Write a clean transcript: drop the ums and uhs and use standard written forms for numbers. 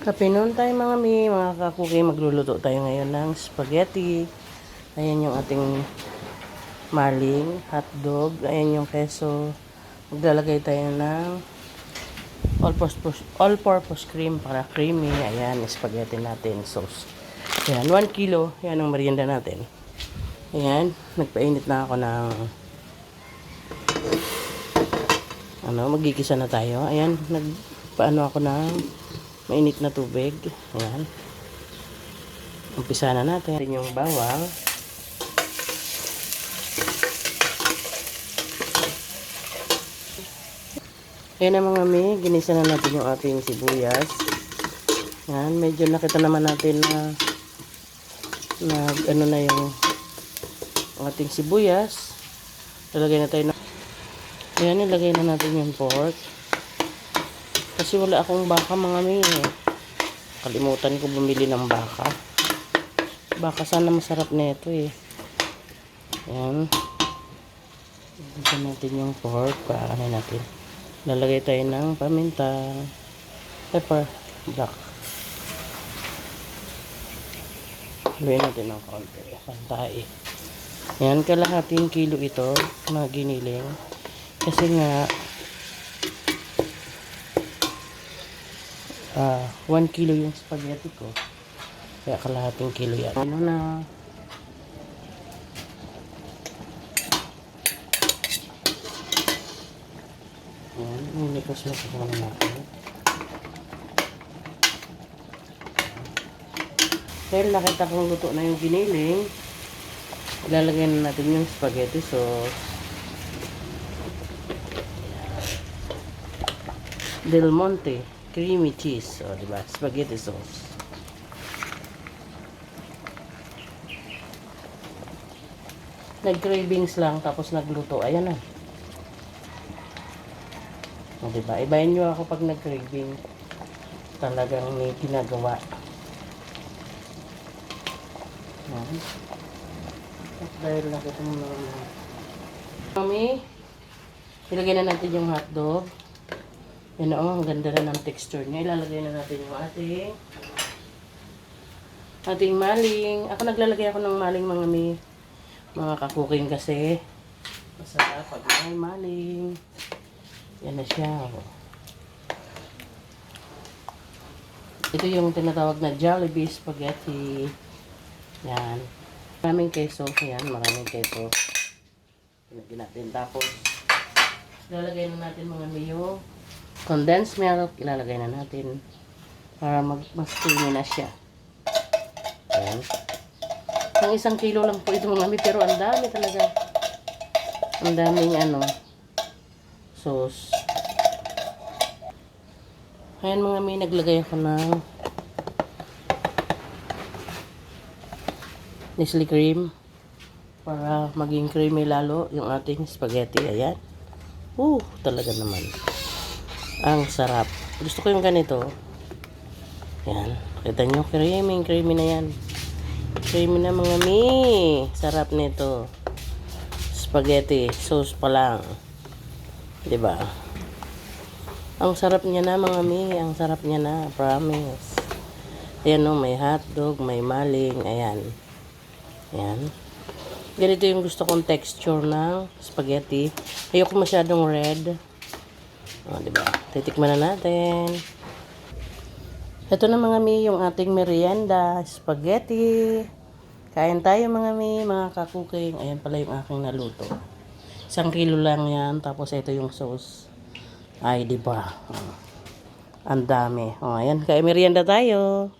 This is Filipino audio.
Kapinon tayo mga kakuki, magluluto tayo ngayon ng spaghetti. Ayan yung ating maling, hotdog, ayan yung keso. Maglalagay tayo ng all-purpose cream para creamy. Ayan, spaghetti natin, sauce. Ayan, 1 kilo, ayan ang merienda natin. Ayan, nagpainit na ako ng magigisa na tayo. Ayan, nagpaano ako ng mainit na tubig. Ayan. Umpisa na natin yung bawang. Ayan na mga mi, ginisa na natin yung ating sibuyas. Ayan, medyo nakita naman natin na ano na yung ating sibuyas. Ilagay na tayo na. Ayan, ilagay na natin yung pork. Kasi wala akong baka mga mi. Kalimutan ko bumili ng baka. Baka sana masarap nito eh. Ayan. Ilagay natin yung pork. Paano natin. Lalagay tayo ng paminta. Pepper. Black. Haluin natin ng konti. Pantay. Ayan. Kalahating kilo ito na giniling. Kasi nga 1 kilo yung spaghetti ko. Kaya kalahating kilo yan. Ano na. Ayan. Nilikos na po natin. Dahil nakita kong luto na yung giniling, ilalagay na natin yung spaghetti sauce. Del Monte creamy cheese, o diba? Spaghetti sauce. Nag-cravings lang tapos nagluto. Ayan na. O diba? Ibahin nyo ako pag nag-craving. Talagang may ginagawa. Ayan. At dahil nakita mo naman. Mami, ilagay na natin yung hotdog. Yan o, ang ganda na ng texture niya. Ilalagay na natin yung ating maling. Ako naglalagay ako ng maling mga kakuking kasi masarap pag may maling. Yan na siya. Ito yung tinatawag na Jollibee spaghetti. Yan. Maraming keso. Yan, maraming keso. Ilagay natin. Tapos, ilalagay na natin mga yung condensed milk, ilalagay na natin para mas creamy na siya. Ayan. Ang 1 kilo lang po ito mga mi, pero ang dami talaga. Ang daming sauce. Ayan mga mi, naglagay ako ng Nestle cream para maging creamy lalo yung ating spaghetti. Ayan. Talaga naman. Ang sarap. Gusto ko yung ganito. Yan. Kita nyo, creamy na yan. Creamy na mga mi. Sarap nito. Spaghetti. Sauce pa lang. Diba? Ang sarap niya na mga mi. Ang sarap niya na. Promise. Ayan o, may hotdog, may maling. Ayan. Ayan. Ganito yung gusto kong texture ng spaghetti. Ayoko masyadong red. Diba? Titikman na natin. Ito na mga mi, yung ating merienda, spaghetti. Kain tayo mga mi, mga kakuking. Ayan pala yung aking naluto. 1 kilo lang yan. Tapos ito yung sauce. Ay, diba? Ang dami. Ayan, kain merienda tayo.